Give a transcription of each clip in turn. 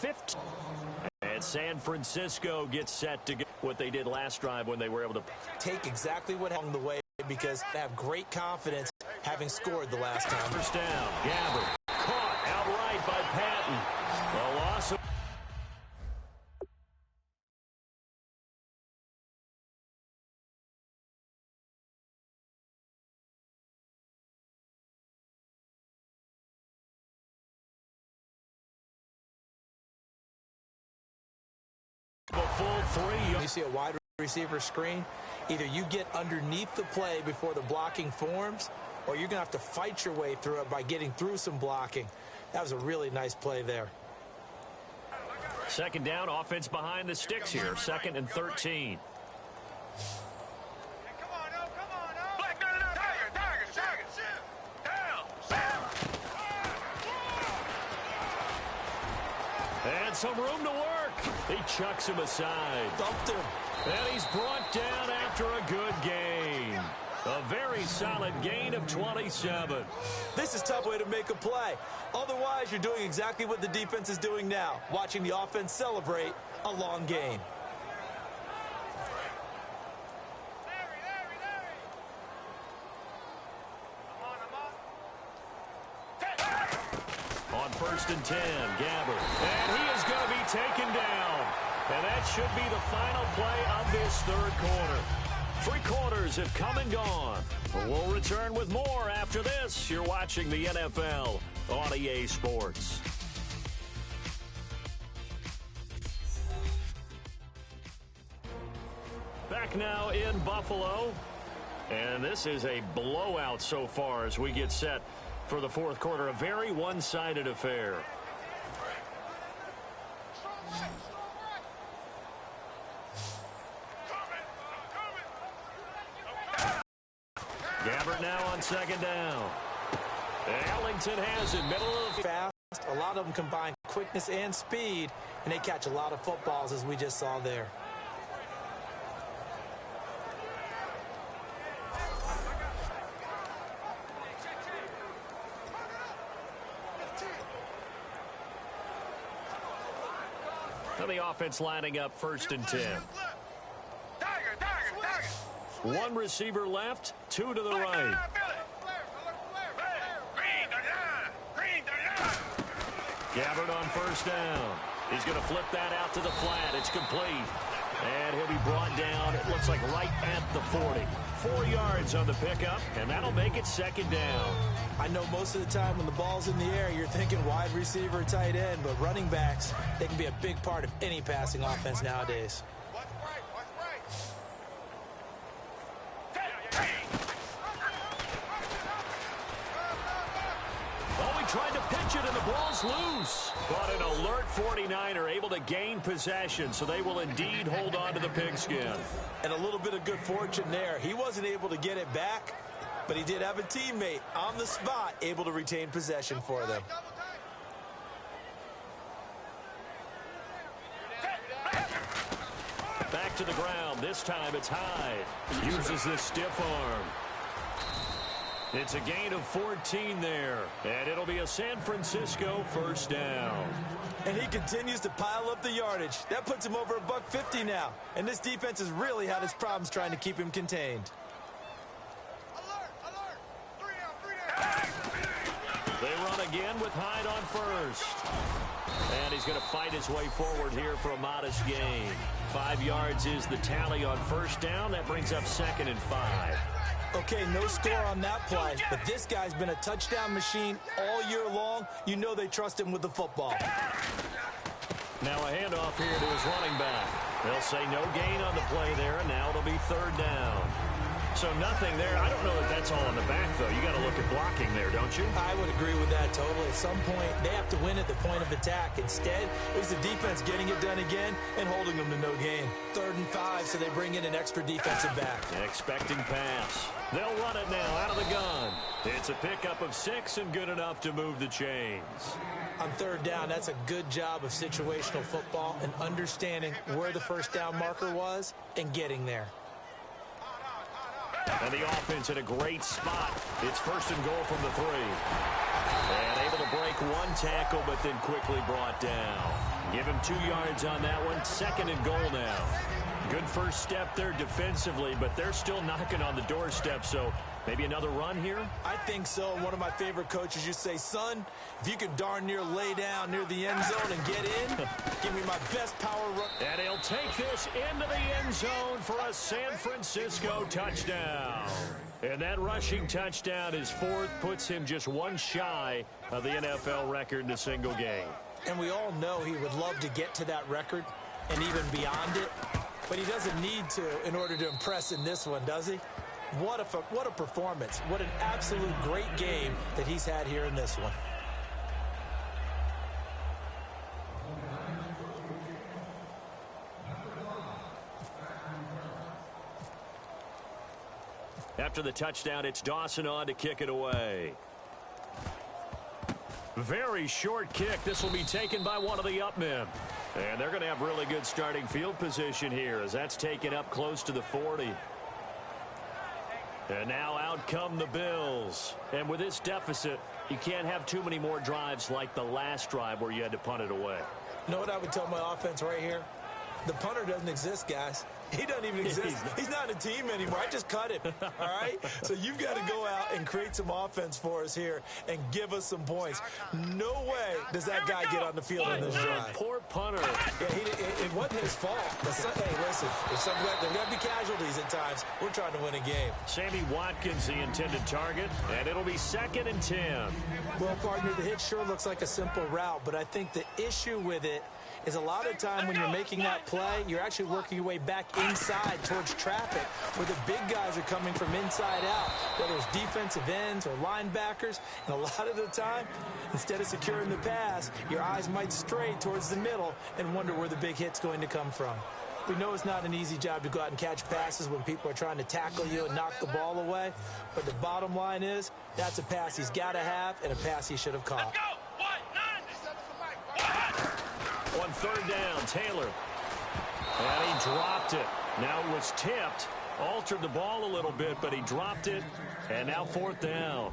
15. And San Francisco gets set to get what they did last drive when they were able to take exactly what along the way because they have great confidence having scored the last time. First down, Gabbert. Caught outright by Patton. A loss of a full 3. You see a wide receiver screen, either you get underneath the play before the blocking forms, or you're going to have to fight your way through it by getting through some blocking. That was a really nice play there. Second down, offense behind the sticks here. 2nd and 13. And some room to work. He chucks him aside. Dumped him. And he's brought down after a good gain. A very solid gain of 27. This is a tough way to make a play. Otherwise, you're doing exactly what the defense is doing now, watching the offense celebrate a long gain. On 1st and 10, Gabbert. And he is going to be taken down. And that should be the final play of this 3rd quarter. 3 quarters have come and gone. We'll return with more after this. You're watching the NFL on EA Sports. Back now in Buffalo. And this is a blowout so far as we get set for the 4th quarter. A very one-sided affair. Gabbert now on 2nd down. Ellington has it, middle of fast. A lot of them combine quickness and speed, and they catch a lot of footballs, as we just saw there. Now the offense lining up 1st and 10. One receiver left, 2 to the right. Gabbert on 1st down. He's going to flip that out to the flat. It's complete. And he'll be brought down, it looks like right at the 40. 4 yards on the pickup, and that'll make it 2nd down. I know most of the time when the ball's in the air, you're thinking wide receiver, tight end, but running backs, they can be a big part of any passing offense nowadays. Tried to pitch it, and the ball's loose. But an alert 49er able to gain possession, so they will indeed hold on to the pigskin. And a little bit of good fortune there. He wasn't able to get it back, but he did have a teammate on the spot able to retain possession for them. Back to the ground. This time it's Hyde. Uses this stiff arm. It's a gain of 14 there, and it'll be a San Francisco 1st down. And he continues to pile up the yardage. That puts him over $150 now, and this defense has really had its problems trying to keep him contained. They run again with Hyde on 1st. And he's going to fight his way forward here for a modest gain. 5 yards is the tally on 1st down. That brings up 2nd and 5. Okay, no score on that play, but this guy's been a touchdown machine all year long. You know they trust him with the football. Now a handoff here to his running back. They'll say no gain on the play there, and now it'll be 3rd down. So nothing there. I don't know if that's all in the back, though. You got to look at blocking there, don't you? I would agree with that totally. At some point, they have to win at the point of attack. Instead, it was the defense getting it done again and holding them to no gain. 3rd and 5, so they bring in an extra defensive back. Expecting pass. They'll run it now out of the gun. It's a pickup of 6 and good enough to move the chains. On 3rd down, that's a good job of situational football and understanding where the 1st down marker was and getting there. And the offense in a great spot. It's 1st and goal from the 3. And able to break one tackle, but then quickly brought down. Give him 2 yards on that one. 2nd and goal now. Good first step there defensively, but they're still knocking on the doorstep, so maybe another run here? I think so. One of my favorite coaches used to say, son, if you can darn near lay down near the end zone and get in, give me my best power run. And he'll take this into the end zone for a San Francisco touchdown. And that rushing touchdown, his 4th, puts him just 1 shy of the NFL record in a single game. And we all know he would love to get to that record and even beyond it. But he doesn't need to in order to impress in this one, does he? What a performance. What an absolute great game that he's had here in this one. After the touchdown, it's Dawson on to kick it away. Very short kick. This will be taken by one of the up men. And they're going to have really good starting field position here as that's taken up close to the 40. And now out come the Bills. And with this deficit, you can't have too many more drives like the last drive where you had to punt it away. You know what I would tell my offense right here? The punter doesn't exist, guys. He doesn't even exist. He's not a team anymore. I just cut him, all right? So you've got to go out and create some offense for us here and give us some points. No way does that guy get on the field in this drive. Poor punter. Yeah, it wasn't his fault. Hey, listen, there's got to be casualties at times. We're trying to win a game. Sammy Watkins, the intended target, and it'll be 2nd and 10. Well, partner, the hit sure looks like a simple route, but I think the issue with it is a lot of time when you're making that play, you're actually working your way back inside towards traffic where the big guys are coming from inside out, whether it's defensive ends or linebackers. And a lot of the time, instead of securing the pass, your eyes might stray towards the middle and wonder where the big hit's going to come from. We know it's not an easy job to go out and catch passes when people are trying to tackle you and knock the ball away. But the bottom line is, that's a pass he's got to have and a pass he should have caught. Let's go! 1 3rd down, Taylor. And he dropped it. Now it was tipped. Altered the ball a little bit, but he dropped it. And now 4th down.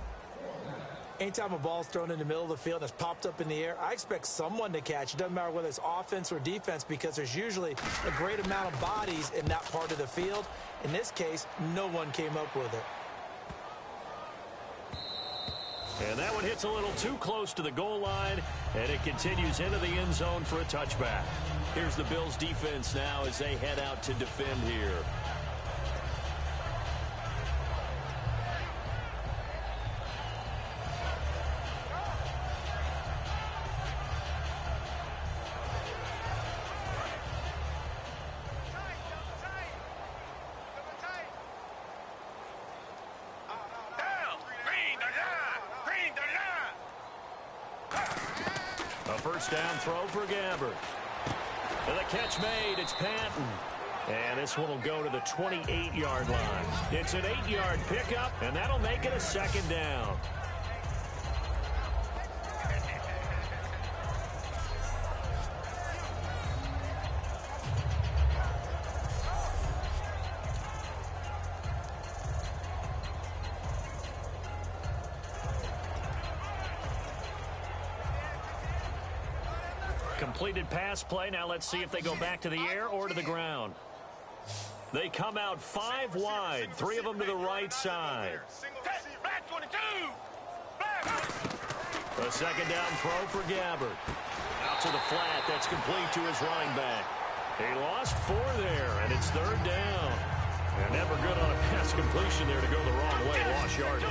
Anytime a ball's thrown in the middle of the field and it's popped up in the air, I expect someone to catch. It doesn't matter whether it's offense or defense because there's usually a great amount of bodies in that part of the field. In this case, no one came up with it. And that one hits a little too close to the goal line, and it continues into the end zone for a touchback. Here's the Bills defense now as they head out to defend here. First down throw for Gabbert. And the catch made. It's Patton. And this one will go to the 28-yard line. It's an 8-yard pickup, and that'll make it a 2nd down. Completed pass play. Now let's see if they go back to the air or to the ground. They come out 5 wide. 3 of them to the right side. A 2nd down throw for Gabbert. Out to the flat. That's complete to his running back. He lost 4 there, and it's 3rd down. And never good on a pass completion there to go the wrong way. Lost yardage.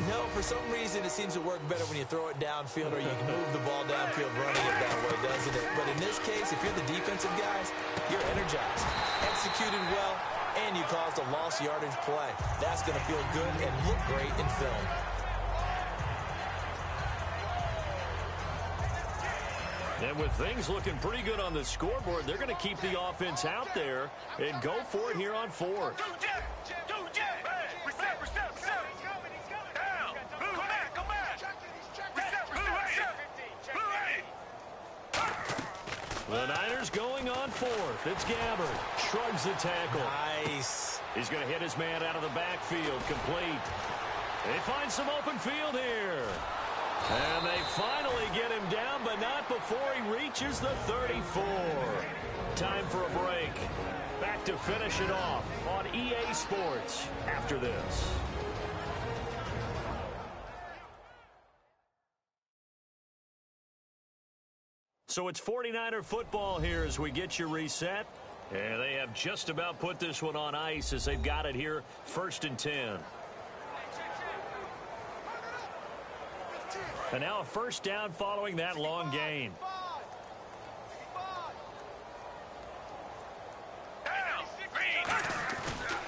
No, for some reason it seems to work better when you throw it downfield or you can move the ball downfield running it that way, doesn't it? But in this case, if you're the defensive guys, you're energized, executed well, and you caused a lost yardage play. That's going to feel good and look great in film. And with things looking pretty good on the scoreboard, they're going to keep the offense out there and go for it here on 4th. The Niners going on 4th. It's Gabbert. Shrugs the tackle. Nice. He's going to hit his man out of the backfield. Complete. They find some open field here. And they finally get him down, but not before he reaches the 34. Time for a break. Back to finish it off on EA Sports after this. So it's 49er football here as we get you reset. And they have just about put this one on ice as they've got it here, 1st and 10. And now a first down following that long gain.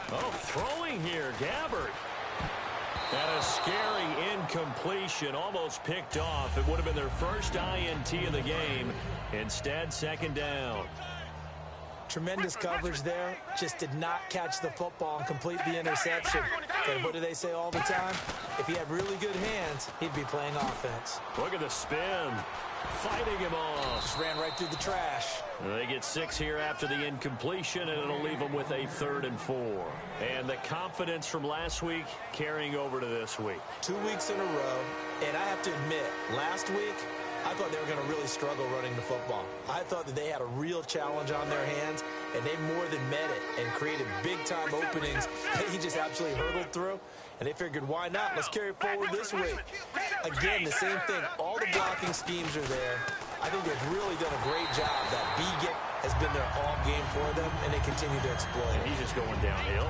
Oh, throwing here, Gabbert. And a scary incompletion, almost picked off. It would have been their first INT of the game. Instead, 2nd down. Tremendous coverage there. Just did not catch the football and complete the interception. And what do they say all the time? If he had really good hands, he'd be playing offense. Look at the spin. Fighting him off. Just ran right through the trash. They get 6 here after the incompletion, and it'll leave them with a 3rd and 4. And the confidence from last week carrying over to this week. 2 weeks in a row, and I have to admit, last week, I thought they were going to really struggle running the football. I thought that they had a real challenge on their hands, and they more than met it and created big-time openings that he just absolutely hurdled through. And they figured, why not? Let's carry it forward this week. Again, the same thing. All the blocking schemes are there. I think they've really done a great job. That B-gap has been there all game for them, and they continue to exploit. And he's just going downhill.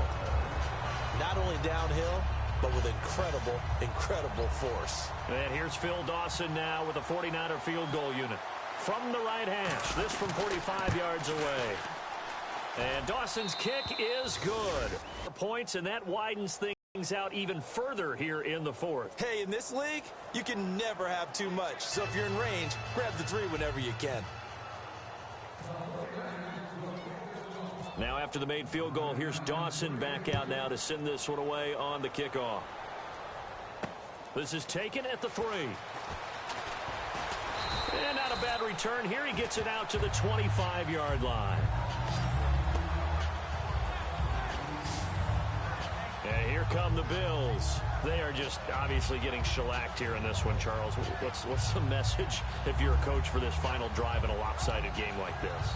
Not only downhill, but with incredible force. And here's Phil Dawson now with a 49er field goal unit. From the right hash, this from 45 yards away. And Dawson's kick is good. Points, and that widens things out even further here in the 4th. Hey, in this league, you can never have too much. So if you're in range, grab the 3 whenever you can. Now after the made field goal, here's Dawson back out now to send this one away on the kickoff. This is taken at the 3. And not a bad return here. He gets it out to the 25-yard line. And here come the Bills. They are just obviously getting shellacked here in this one, Charles. What's the message if you're a coach for this final drive in a lopsided game like this?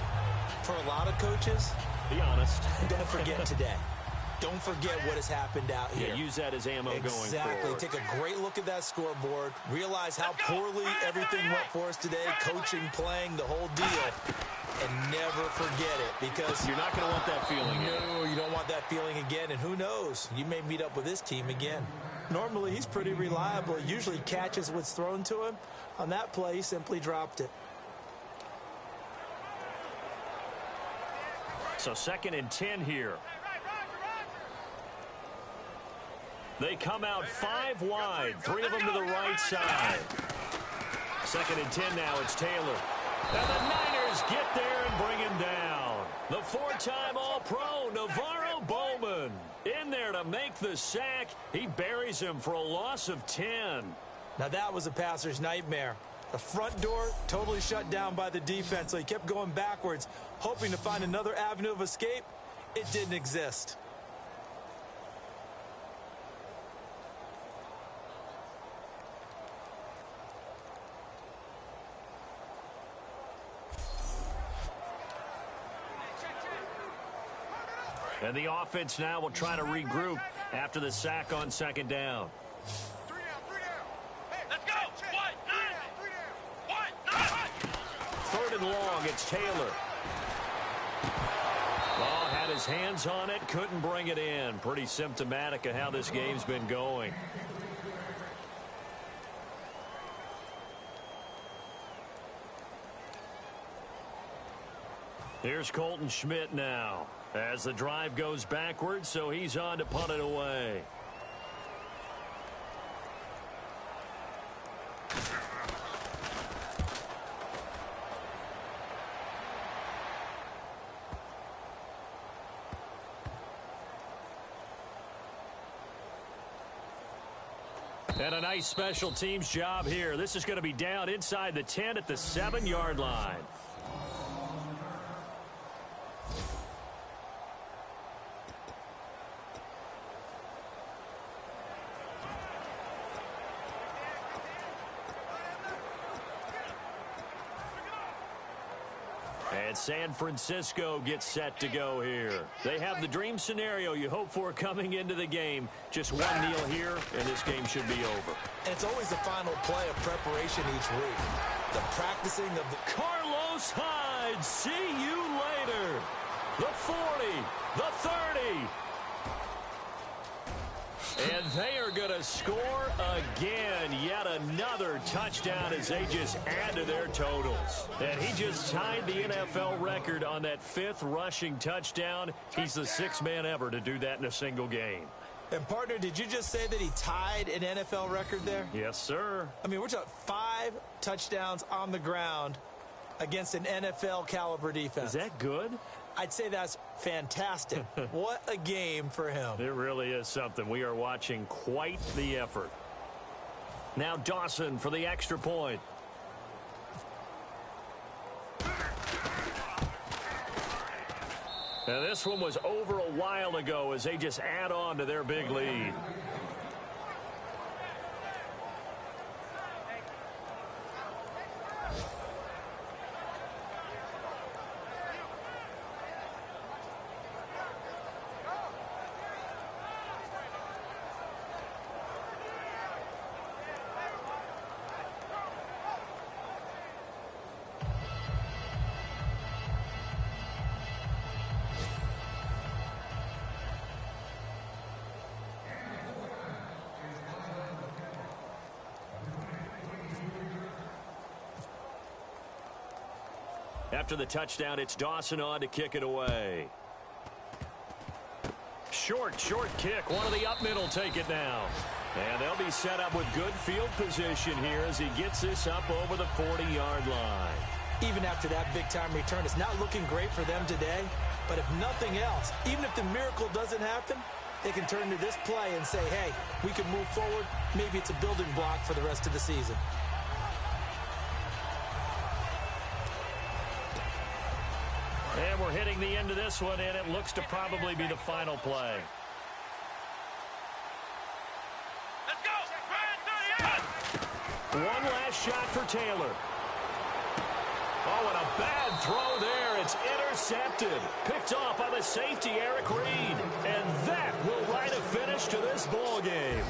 For a lot of coaches, be honest. Don't forget today. Don't forget what has happened out here. Yeah, use that as ammo going forward. Exactly. Take a great look at that scoreboard. Realize how poorly everything went for us today. Coaching, playing, the whole deal. And never forget it, because you're not going to want that feeling again. No, you don't want that feeling again. And who knows? You may meet up with this team again. Normally, he's pretty reliable. He usually catches what's thrown to him. On that play, he simply dropped it. So 2nd and 10 here. They come out 5 wide, 3 of them to the right side. 2nd and 10 now, it's Taylor. And the Niners get there and bring him down. The 4-time All-Pro, Navarro Bowman, in there to make the sack. He buries him for a loss of 10. Now that was a passer's nightmare. The front door totally shut down by the defense, so he kept going backwards, hoping to find another avenue of escape. It didn't exist. And the offense now will try to regroup after the sack on 2nd down. 3 down. Hey, let's go. 1, 9. 3rd and long, it's Taylor. Oh, had his hands on it, couldn't bring it in. Pretty symptomatic of how this game's been going. Here's Colton Schmidt now as the drive goes backwards, so he's on to punt it away. And a nice special teams job here. This is going to be down inside the 10 at the 7-yard line. And San Francisco gets set to go here. They have the dream scenario you hope for coming into the game. Just one kneel here, and this game should be over. And it's always the final play of preparation each week. The practicing of the... Carlos Hyde, see you later. The 40, the 30. And they are going to score again. Yet another touchdown as they just add to their totals. And he just tied the NFL record on that 5th rushing touchdown. He's the 6th man ever to do that in a single game. And, partner, did you just say that he tied an NFL record there? Yes, sir. I mean, we're talking 5 touchdowns on the ground against an NFL-caliber defense. Is that good? I'd say that's fantastic. What a game for him. It really is something. We are watching quite the effort. Now Dawson for the extra point. And this one was over a while ago as they just add on to their big lead. After the touchdown, it's Dawson on to kick it away. Short kick. One of the up middle take it down. And they'll be set up with good field position here as he gets this up over the 40-yard line. Even after that big-time return, it's not looking great for them today. But if nothing else, even if the miracle doesn't happen, they can turn to this play and say, hey, we can move forward. Maybe it's a building block for the rest of the season. And we're hitting the end of this one, and it looks to probably be the final play. Let's go! One last shot for Taylor. Oh, and a bad throw there. It's intercepted. Picked off by the safety, Eric Reed. And that will write a finish to this ball game.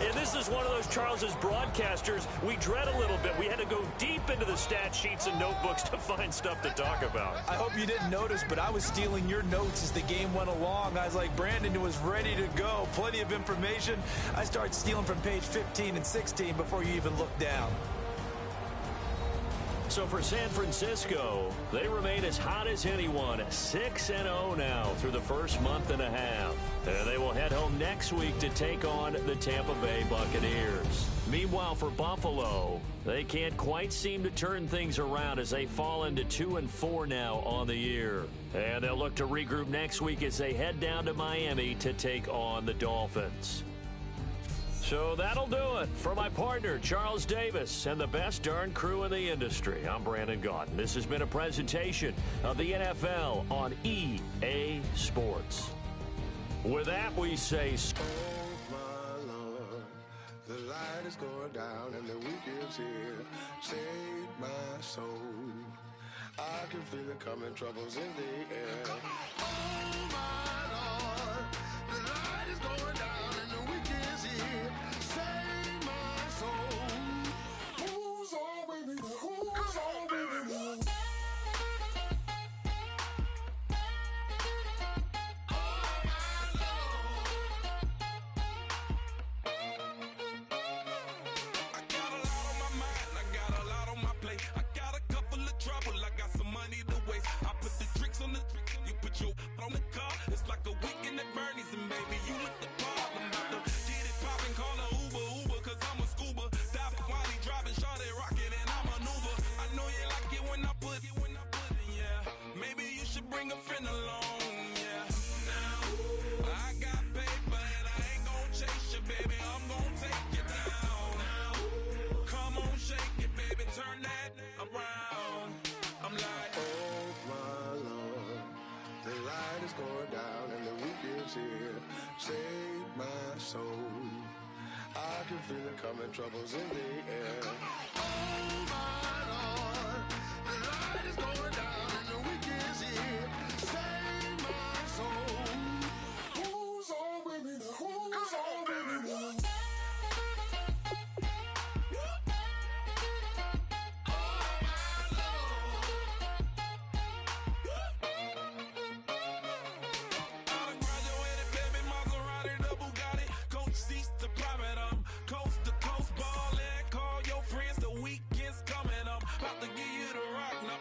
And this is one of those, Charles, as broadcasters, we dread a little bit. We had to go deep into the stat sheets and notebooks to find stuff to talk about. I hope you didn't notice, but I was stealing your notes as the game went along. I was like, Brandon was ready to go. Plenty of information. I started stealing from page 15 and 16 before you even looked down. So for San Francisco, they remain as hot as anyone, 6-0 now through the first month and a half. And they will head home next week to take on the Tampa Bay Buccaneers. Meanwhile, for Buffalo, they can't quite seem to turn things around as they fall into 2-4 now on the year. And they'll look to regroup next week as they head down to Miami to take on the Dolphins. So that'll do it. For my partner, Charles Davis, and the best darn crew in the industry, I'm Brandon Gaudin. This has been a presentation of the NFL on EA Sports. With that, we say... Oh, my Lord, the light is going down and the week is here. Save my soul. I can feel it coming, troubles in the air. Oh, my Lord, the light is going down and the week is here. Save my soul. Who's all with me? Who's all with me? On the car, it's like a weekend at Bernie's, and baby, you look the part. I'm about to get it poppin', call a Uber, cause I'm a scuba. Dive while he driving, shawty rockin', and I maneuver. I know you like it when I put it, yeah. Maybe you should bring a friend along, yeah. Now, I got paper, and I ain't gon' chase you, baby. I'm gon' take you down. Now, come on, shake it, baby, turn that around. I'm like, Oh, my Lord, the light is going down and the week is here. Save my soul. I can feel it coming, troubles in the air. Oh, my Lord, the light is going down.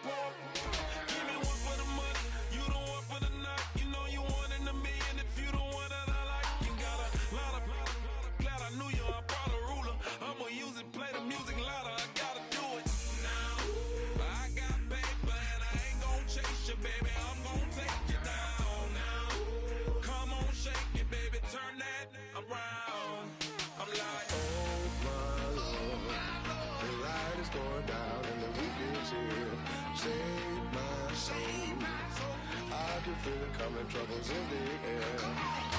pour. Give me one for the money, you the one for the night. You know you one in a million if you the one that I like. You got a lot of glad I knew you, I brought a ruler. I'ma use it, play the music louder, I gotta do it. Now, I got paper and I ain't gon' chase you, baby, I'm gon' take you down. Now, come on, shake it, baby, turn that around. I'm like, Oh my Lord, the light is going down and the weekend's here. Save my soul. I can feel it coming, troubles in the air.